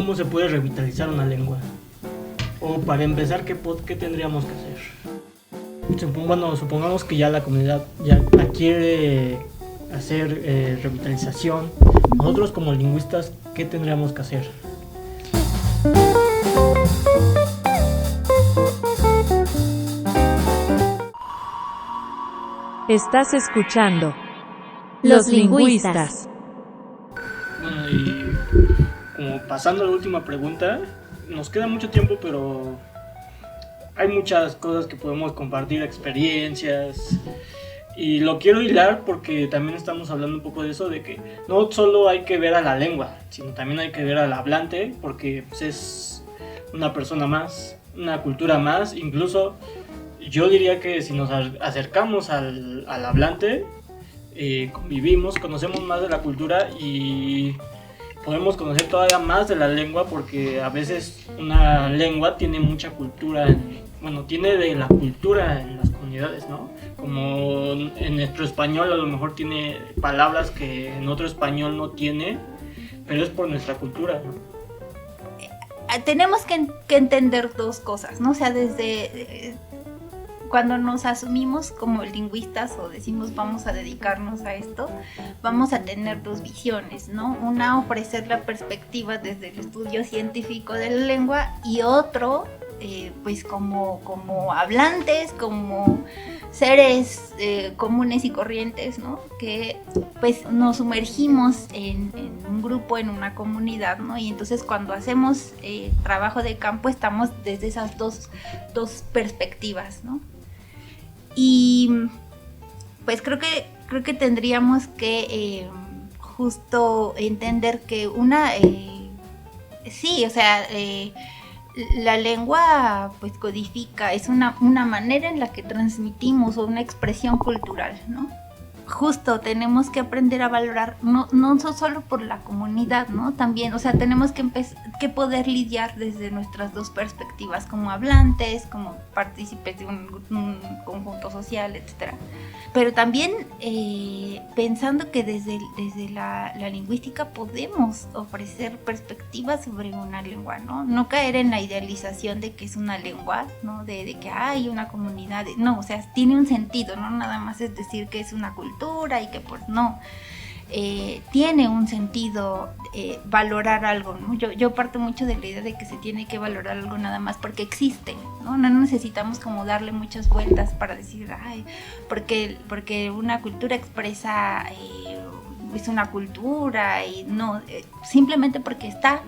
¿cómo se puede revitalizar una lengua? O para empezar, ¿qué tendríamos que hacer? Bueno, supongamos que ya la comunidad ya quiere hacer revitalización. Nosotros como lingüistas, ¿qué tendríamos que hacer? Estás escuchando Los Lingüistas. Bueno, y como pasando a la última pregunta, nos queda mucho tiempo, pero hay muchas cosas que podemos compartir, experiencias, y lo quiero hilar porque también estamos hablando un poco de eso, de que no solo hay que ver a la lengua, sino también hay que ver al hablante, porque pues, es una persona más, una cultura más. Incluso yo diría que si nos acercamos al hablante, convivimos, conocemos más de la cultura y podemos conocer todavía más de la lengua, porque a veces una lengua tiene mucha cultura, tiene de la cultura en las comunidades, ¿no? Como en nuestro español a lo mejor tiene palabras que en otro español no tiene, pero es por nuestra cultura, ¿no? Tenemos que entender dos cosas, ¿no? O sea, desde cuando nos asumimos como lingüistas o decimos vamos a dedicarnos a esto, vamos a tener dos visiones, ¿no? Una, ofrecer la perspectiva desde el estudio científico de la lengua, y otro, pues como hablantes, como seres comunes y corrientes, ¿no? Que pues nos sumergimos en un grupo, en una comunidad, ¿no? Y entonces cuando hacemos trabajo de campo estamos desde esas dos perspectivas, ¿no? Y pues creo que tendríamos que justo entender que la lengua pues codifica, es una manera en la que transmitimos, o una expresión cultural, ¿no? Justo tenemos que aprender a valorar, no solo por la comunidad, ¿no? También, o sea, tenemos que poder lidiar desde nuestras dos perspectivas, como hablantes, como partícipes de un conjunto social, etcétera. Pero también pensando que desde la lingüística podemos ofrecer perspectivas sobre una lengua, ¿no? No caer en la idealización de que es una lengua, ¿no? De que hay una comunidad. No, o sea, tiene un sentido, no nada más es decir que es una cultura y que pues no. Tiene un sentido valorar algo, ¿no? Yo parto mucho de la idea de que se tiene que valorar algo nada más porque existe, ¿no? No necesitamos como darle muchas vueltas para decir, ay, porque una cultura expresa, es una cultura, y no, simplemente porque está,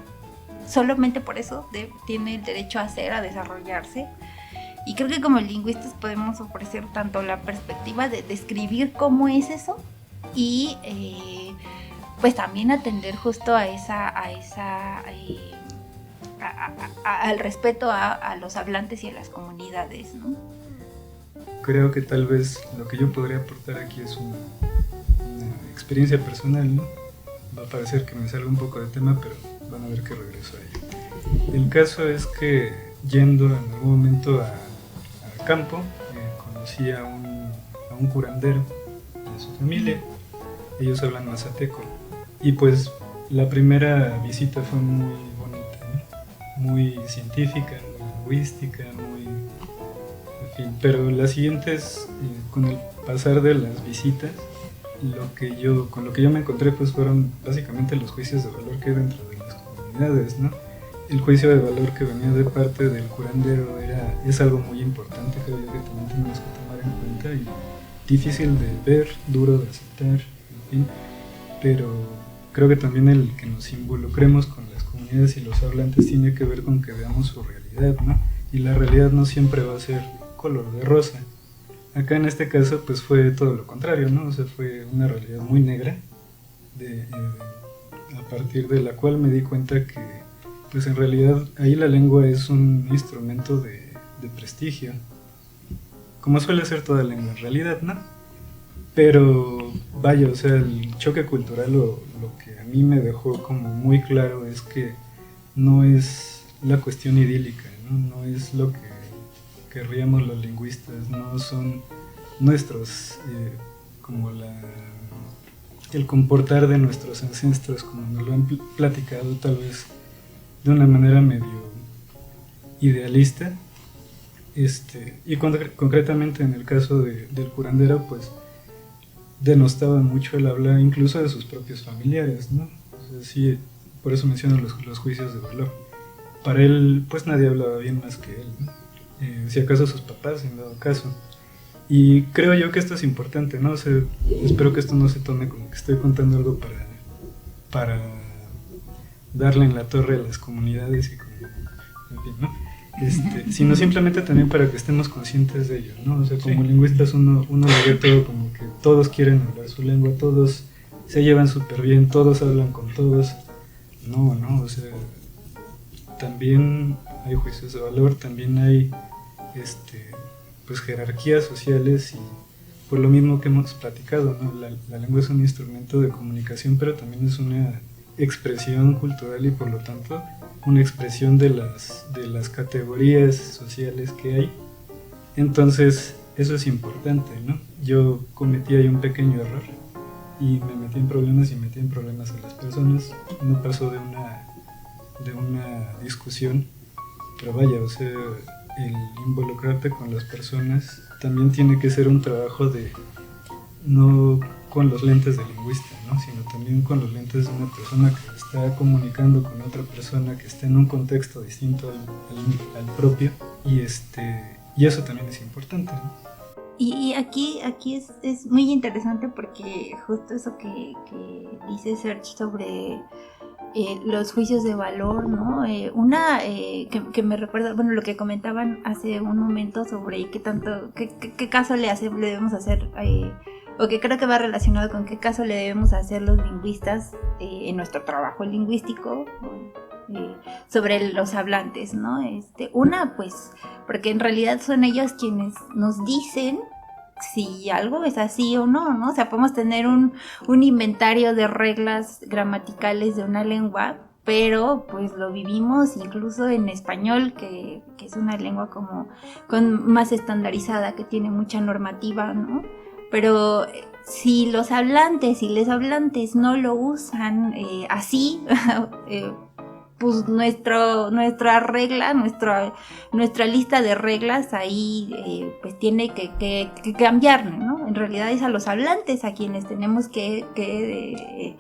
solamente por eso tiene el derecho a ser, a desarrollarse. Y creo que como lingüistas podemos ofrecer tanto la perspectiva de describir cómo es eso, y pues también atender justo al respeto a los hablantes y a las comunidades, ¿no? Creo que tal vez lo que yo podría aportar aquí es una experiencia personal, ¿no? Va a parecer que me salga un poco de tema, pero van a ver que regreso a ello. El caso es que yendo en algún momento a campo, conocí a un curandero de su familia. Ellos hablan mazateco, y pues la primera visita fue muy bonita, ¿no? Muy científica, muy lingüística, en fin, pero las siguientes, con el pasar de las visitas, con lo que yo me encontré pues fueron básicamente los juicios de valor que hay dentro de las comunidades, ¿no? El juicio de valor que venía de parte del curandero es algo muy importante, creo yo, que también tenemos que tomar en cuenta, y difícil de ver, duro de aceptar, pero creo que también el que nos involucremos con las comunidades y los hablantes tiene que ver con que veamos su realidad, ¿no? Y la realidad no siempre va a ser color de rosa. Acá en este caso pues fue todo lo contrario, ¿no? O sea, fue una realidad muy negra, a partir de la cual me di cuenta que pues en realidad ahí la lengua es un instrumento de prestigio, como suele ser toda lengua en realidad, ¿no? Pero vaya, o sea, el choque cultural, lo que a mí me dejó como muy claro es que no es la cuestión idílica, no es lo que querríamos los lingüistas, no son nuestros, como el comportar de nuestros ancestros, como nos lo han platicado tal vez de una manera medio idealista, y concretamente en el caso del curandero, pues denostaba mucho el habla incluso de sus propios familiares, ¿no? O sea, sí, por eso menciono los juicios de valor. Para él, pues nadie hablaba bien más que él, ¿no? Si acaso sus papás, en dado caso. Y creo yo que esto es importante, ¿no? O sea, espero que esto no se tome como que estoy contando algo para darle en la torre a las comunidades y como, en fin, ¿no? Sino simplemente también para que estemos conscientes de ello, ¿no? O sea, como lingüistas uno lo ve todo como que todos quieren hablar su lengua, todos se llevan súper bien, todos hablan con todos. No, o sea, también hay juicios de valor, también hay pues jerarquías sociales, y por lo mismo que hemos platicado, ¿no? La lengua es un instrumento de comunicación, pero también es una expresión cultural y por lo tanto una expresión de las categorías sociales que hay. Entonces eso es importante, ¿no? Yo cometí ahí un pequeño error y me metí en problemas a las personas. No pasó de una discusión, pero vaya, o sea, el involucrarte con las personas también tiene que ser un trabajo de, no con los lentes del lingüista, ¿no? Sino también con los lentes de una persona que está comunicando con otra persona que está en un contexto distinto al propio, y eso también es importante, ¿no? Y aquí es muy interesante porque justo eso que dice Serge sobre los juicios de valor, ¿no? Que me recuerda, bueno, lo que comentaban hace un momento sobre qué caso le debemos hacer, o que creo que va relacionado con qué caso le debemos hacer los lingüistas en nuestro trabajo lingüístico, sobre los hablantes, ¿no? Pues, porque en realidad son ellos quienes nos dicen si algo es así o no, ¿no? O sea, podemos tener un inventario de reglas gramaticales de una lengua, pero pues lo vivimos incluso en español, que es una lengua como más estandarizada, que tiene mucha normativa, ¿no? Pero si los hablantes y les hablantes no lo usan así, pues nuestra regla, nuestra lista de reglas ahí pues tiene que cambiar, ¿no? En realidad es a los hablantes a quienes tenemos que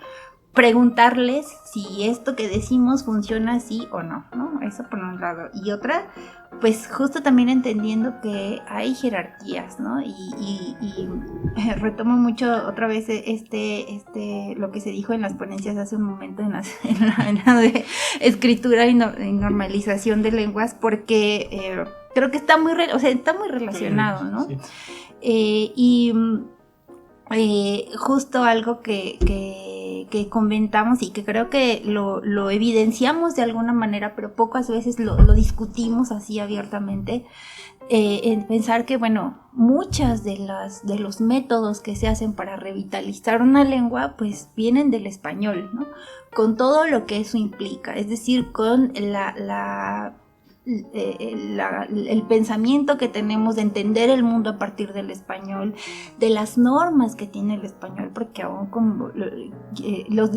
preguntarles si esto que decimos funciona así o no, ¿no? Eso por un lado. Y otra, pues justo también entendiendo que hay jerarquías, ¿no? Y retomo mucho otra vez lo que se dijo en las ponencias hace un momento en la de escritura y normalización de lenguas, porque creo que está muy relacionado, ¿no? Sí. Justo algo que comentamos y que creo que lo evidenciamos de alguna manera, pero pocas veces lo discutimos así abiertamente, en pensar que, bueno, muchas de los métodos que se hacen para revitalizar una lengua pues vienen del español, ¿no? Con todo lo que eso implica, es decir, con el pensamiento que tenemos de entender el mundo a partir del español, de las normas que tiene el español, porque aún como los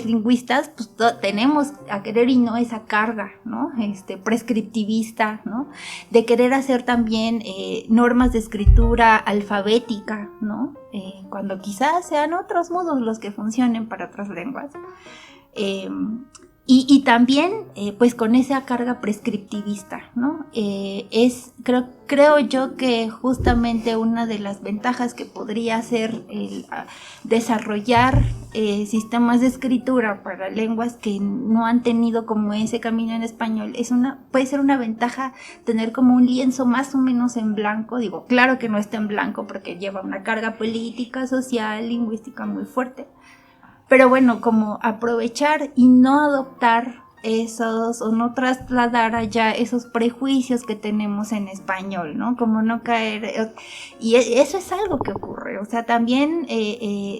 lingüistas pues tenemos a querer y no esa carga, ¿no? Prescriptivista, ¿no? De querer hacer también normas de escritura alfabética, ¿no? Cuando quizás sean otros modos los que funcionen para otras lenguas. Y también, pues con esa carga prescriptivista, ¿no? Creo yo que justamente una de las ventajas que podría ser el desarrollar sistemas de escritura para lenguas que no han tenido como ese camino en español, puede ser una ventaja tener como un lienzo más o menos en blanco. Digo, claro que no está en blanco porque lleva una carga política, social, lingüística muy fuerte. Pero bueno, como aprovechar y no adoptar esos, o no trasladar allá esos prejuicios que tenemos en español, ¿no? Como no caer, y eso es algo que ocurre, o sea, también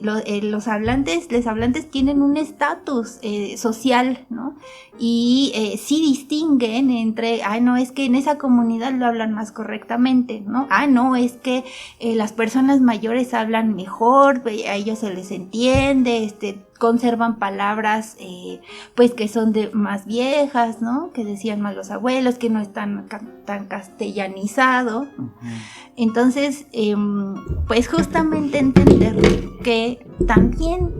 los hablantes tienen un estatus social, ¿no? Y sí distinguen entre, no, es que en esa comunidad lo hablan más correctamente, ¿no? No, es que las personas mayores hablan mejor, a ellos se les entiende, conservan palabras pues que son de más viejas, ¿no? Que decían más los abuelos, que no están tan castellanizado. Ujú. Entonces, pues justamente entender que también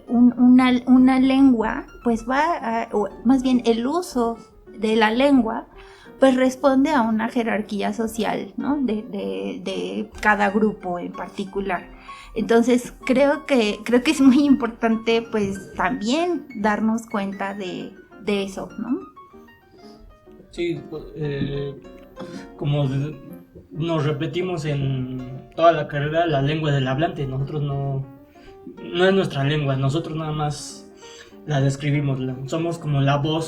una lengua, pues o más bien el uso de la lengua, pues responde a una jerarquía social, ¿no? De cada grupo en particular. Entonces creo que es muy importante pues también darnos cuenta de eso, ¿no? Sí, como nos repetimos en toda la carrera, la lengua del hablante. Nosotros no es nuestra lengua, nosotros nada más la describimos, somos como la voz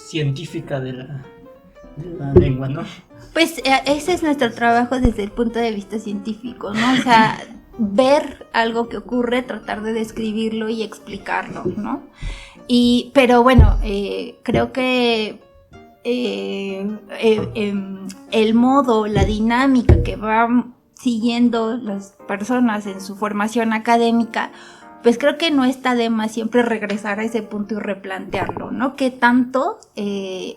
científica de la lengua, ¿no? Pues ese es nuestro trabajo desde el punto de vista científico, ¿no? O sea, ver algo que ocurre, tratar de describirlo y explicarlo, ¿no? Pero bueno, creo que el modo, la dinámica que van siguiendo las personas en su formación académica, pues creo que no está de más siempre regresar a ese punto y replantearlo, ¿no? ¿Qué tanto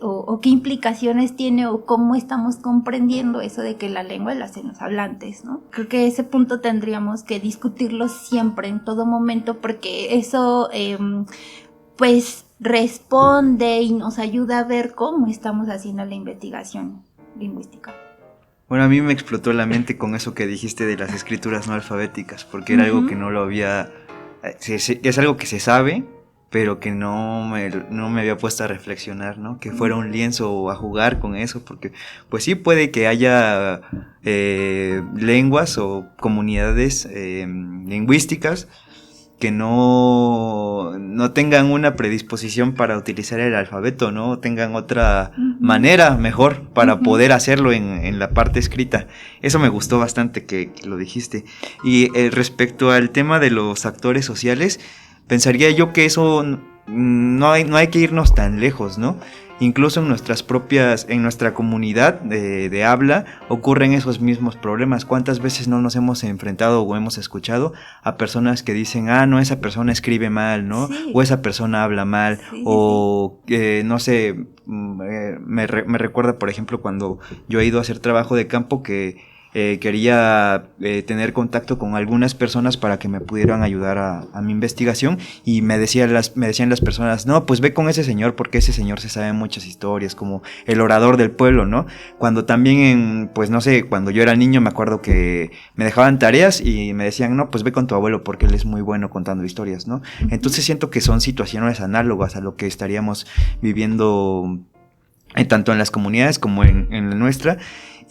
o qué implicaciones tiene o cómo estamos comprendiendo eso de que la lengua la hacen los hablantes, ¿no? Creo que ese punto tendríamos que discutirlo siempre, en todo momento, porque eso pues responde y nos ayuda a ver cómo estamos haciendo la investigación lingüística. Bueno, a mí me explotó la mente con eso que dijiste de las escrituras no alfabéticas, porque era algo que no lo había... Es algo que se sabe, pero que no me había puesto a reflexionar, ¿no? Que fuera un lienzo a jugar con eso, porque pues sí puede que haya lenguas o comunidades lingüísticas que no tengan una predisposición para utilizar el alfabeto, ¿no? Tengan otra manera mejor para poder hacerlo en la parte escrita. Eso me gustó bastante que lo dijiste. Y respecto al tema de los actores sociales, pensaría yo que eso no hay que irnos tan lejos, ¿no? Incluso en nuestra comunidad de habla ocurren esos mismos problemas. ¿Cuántas veces no nos hemos enfrentado o hemos escuchado a personas que dicen, no, esa persona escribe mal, ¿no? Sí. O esa persona habla mal, sí, o no sé, me recuerda, por ejemplo, cuando yo he ido a hacer trabajo de campo que quería tener contacto con algunas personas para que me pudieran ayudar a mi investigación, y me decían las personas, no, pues ve con ese señor porque ese señor se sabe muchas historias, como el orador del pueblo, ¿no? Cuando también, pues no sé, cuando yo era niño me acuerdo que me dejaban tareas y me decían, no, pues ve con tu abuelo porque él es muy bueno contando historias, ¿no? Entonces siento que son situaciones análogas a lo que estaríamos viviendo tanto en las comunidades como en la nuestra,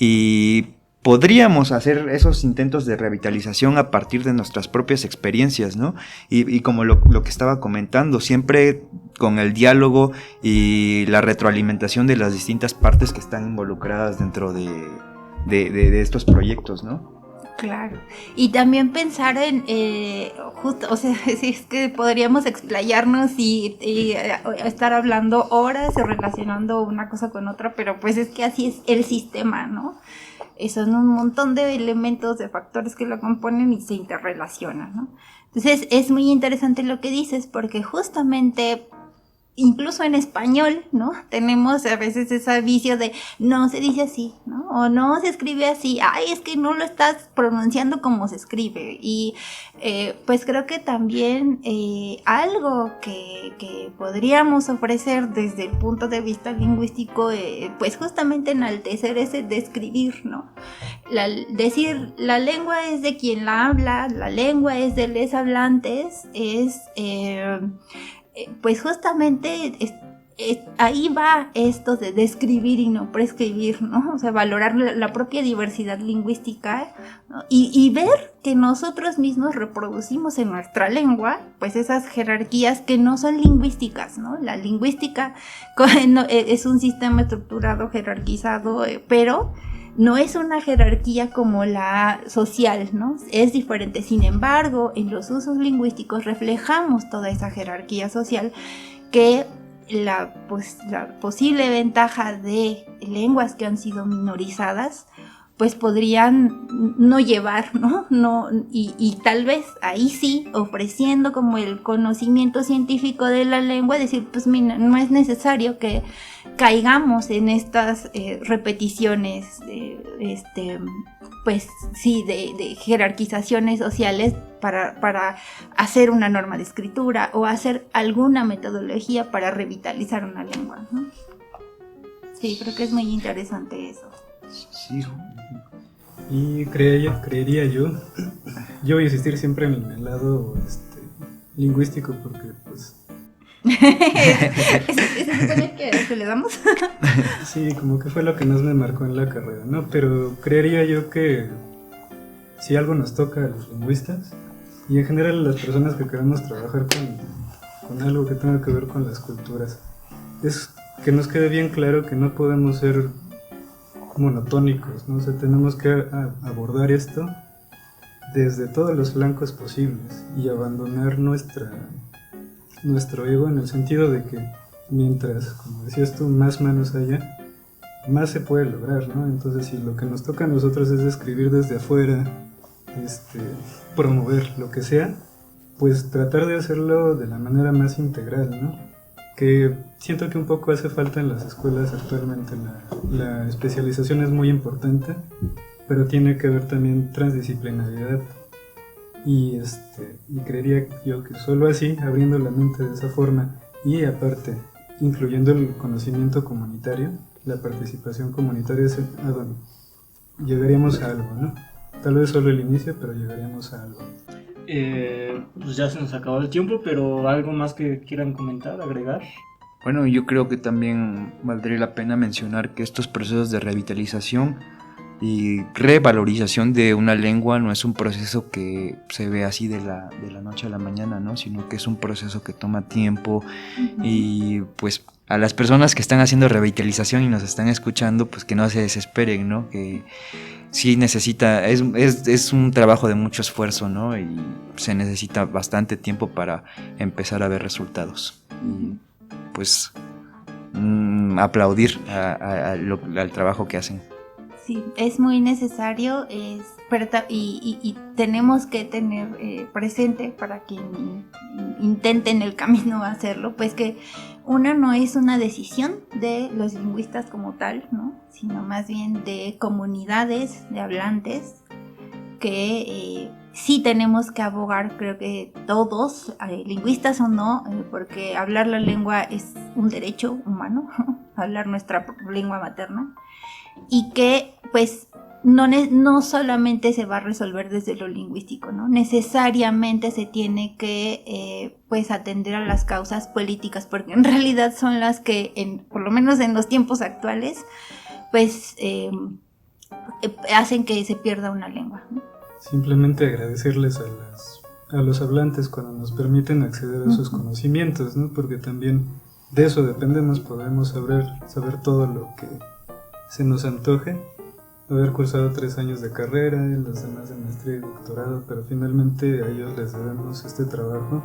y podríamos hacer esos intentos de revitalización a partir de nuestras propias experiencias, ¿no? Y como lo que estaba comentando, siempre con el diálogo y la retroalimentación de las distintas partes que están involucradas dentro de estos proyectos, ¿no? Claro, y también pensar en, justo, o sea, si es que podríamos explayarnos y estar hablando horas y relacionando una cosa con otra, pero pues es que así es el sistema, ¿no? Son un montón de elementos, de factores que lo componen y se interrelacionan, ¿no? Entonces es muy interesante lo que dices, porque justamente incluso en español, ¿no? Tenemos a veces ese vicio de no se dice así, ¿no? O no se escribe así, ay, es que no lo estás pronunciando como se escribe. Y pues creo que también algo que podríamos ofrecer desde el punto de vista lingüístico, pues justamente enaltecer ese describir, ¿no? Decir, la lengua es de quien la habla, la lengua es de los hablantes, pues justamente ahí va esto de describir y no prescribir, ¿no? O sea, valorar la propia diversidad lingüística, ¿no? Y ver que nosotros mismos reproducimos en nuestra lengua, pues esas jerarquías que no son lingüísticas, ¿no? La lingüística es un sistema estructurado, jerarquizado, pero no es una jerarquía como la social, ¿no? Es diferente. Sin embargo, en los usos lingüísticos reflejamos toda esa jerarquía social, que la posible ventaja de lenguas que han sido minorizadas, pues podrían no llevar, ¿no? Y tal vez ahí sí, ofreciendo como el conocimiento científico de la lengua, decir, pues mira, no es necesario que caigamos en estas repeticiones, pues sí, de jerarquizaciones sociales para hacer una norma de escritura o hacer alguna metodología para revitalizar una lengua, ¿no? Sí, creo que es muy interesante eso. Sí. Y creería yo voy a insistir siempre en el lado lingüístico porque pues... ¿Se supone que le damos? Sí, como que fue lo que más me marcó en la carrera, ¿no? Pero creería yo que si algo nos toca a los lingüistas y en general a las personas que queremos trabajar con algo que tenga que ver con las culturas, es que nos quede bien claro que no podemos ser monotónicos, ¿no? O sea, tenemos que abordar esto desde todos los flancos posibles y abandonar nuestro ego en el sentido de que mientras, como decías tú, más manos haya, más se puede lograr, ¿no? Entonces, si lo que nos toca a nosotros es escribir desde afuera, promover lo que sea, pues tratar de hacerlo de la manera más integral, ¿no? Que siento que un poco hace falta en las escuelas actualmente. La especialización es muy importante, pero tiene que haber también transdisciplinaridad. Y creería yo que solo así, abriendo la mente de esa forma y aparte incluyendo el conocimiento comunitario, la participación comunitaria, es a donde llegaríamos a algo, ¿no? Tal vez solo el inicio, pero llegaríamos a algo. Pues ya se nos acabó el tiempo, pero algo más que quieran comentar, agregar. Bueno, yo creo que también valdría la pena mencionar que estos procesos de revitalización y revalorización de una lengua no es un proceso que se ve así de la noche a la mañana, ¿no? Sino que es un proceso que toma tiempo. Y pues a las personas que están haciendo revitalización y nos están escuchando, pues que no se desesperen, ¿no? Que sí necesita, es un trabajo de mucho esfuerzo, ¿no? Y se necesita bastante tiempo para empezar a ver resultados. Y pues aplaudir al trabajo que hacen. Sí, es muy necesario, y tenemos que tener presente para quien intenten el camino a hacerlo, pues que una no es una decisión de los lingüistas como tal, ¿no? Sino más bien de comunidades de hablantes que sí tenemos que abogar, creo que todos, lingüistas o no, porque hablar la lengua es un derecho humano, hablar nuestra lengua materna, y que pues no solamente se va a resolver desde lo lingüístico, ¿no? Necesariamente se tiene que pues atender a las causas políticas, porque en realidad son las que, por lo menos en los tiempos actuales, pues hacen que se pierda una lengua, ¿no? Simplemente agradecerles a los hablantes cuando nos permiten acceder a sus conocimientos, ¿no? Porque también de eso dependemos, podemos saber todo lo que se nos antoje, haber cursado 3 años de carrera, los demás de maestría y doctorado, pero finalmente a ellos les debemos este trabajo,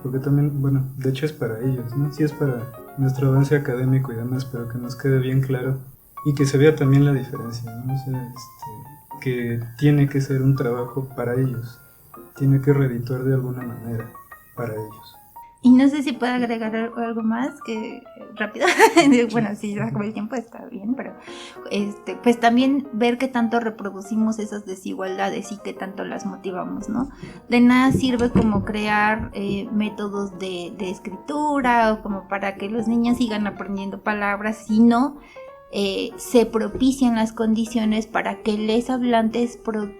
porque también, bueno, de hecho es para ellos, ¿no? Sí es para nuestro avance académico y demás, pero que nos quede bien claro y que se vea también la diferencia, ¿no? O sea, que tiene que ser un trabajo para ellos, tiene que redituar de alguna manera para ellos. Y no sé si puedo agregar algo más, que rápido, bueno, si se acabó el tiempo está bien, pero pues también ver qué tanto reproducimos esas desigualdades y qué tanto las motivamos, ¿no? De nada sirve como crear métodos de escritura o como para que los niños sigan aprendiendo palabras, sino se propician las condiciones para que los hablantes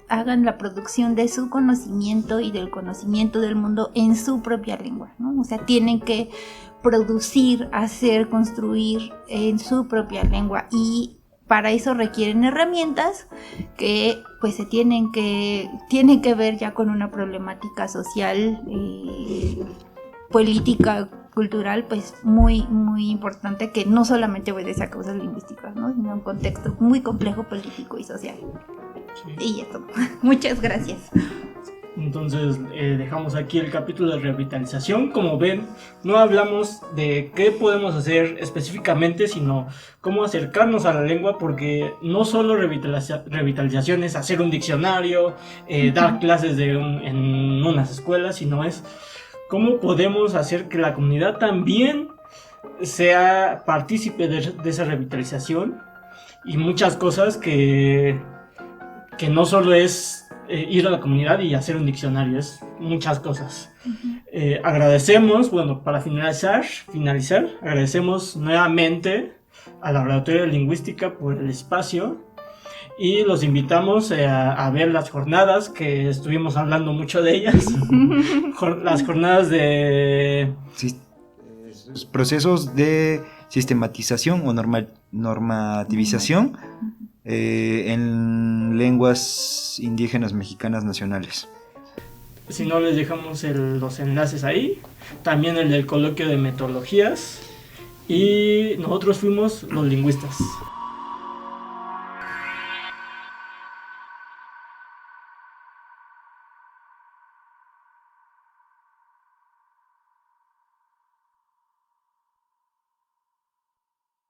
hagan la producción de su conocimiento y del conocimiento del mundo en su propia lengua, ¿no? O sea, tienen que producir, hacer, construir en su propia lengua, y para eso requieren herramientas que pues tienen que ver ya con una problemática social, política, cultural, pues muy, muy importante, que no solamente obedece a causas lingüísticas, ¿no? Sino a un contexto muy complejo político y social. Sí. Y eso. Muchas gracias. Entonces dejamos aquí el capítulo de revitalización. Como ven, no hablamos de qué podemos hacer específicamente, sino cómo acercarnos a la lengua, porque no solo revitalización es hacer un diccionario, dar clases en unas escuelas, sino es cómo podemos hacer que la comunidad también sea partícipe de esa revitalización, y muchas cosas que no solo es ir a la comunidad y hacer un diccionario, es muchas cosas. Agradecemos, bueno, para finalizar, agradecemos nuevamente al Laboratorio de Lingüística por el espacio, y los invitamos a ver las jornadas, que estuvimos hablando mucho de ellas. Las jornadas de... procesos de sistematización o normativización en lenguas indígenas mexicanas nacionales. Si no, les dejamos los enlaces ahí. También el del coloquio de metodologías. Y nosotros fuimos los lingüistas.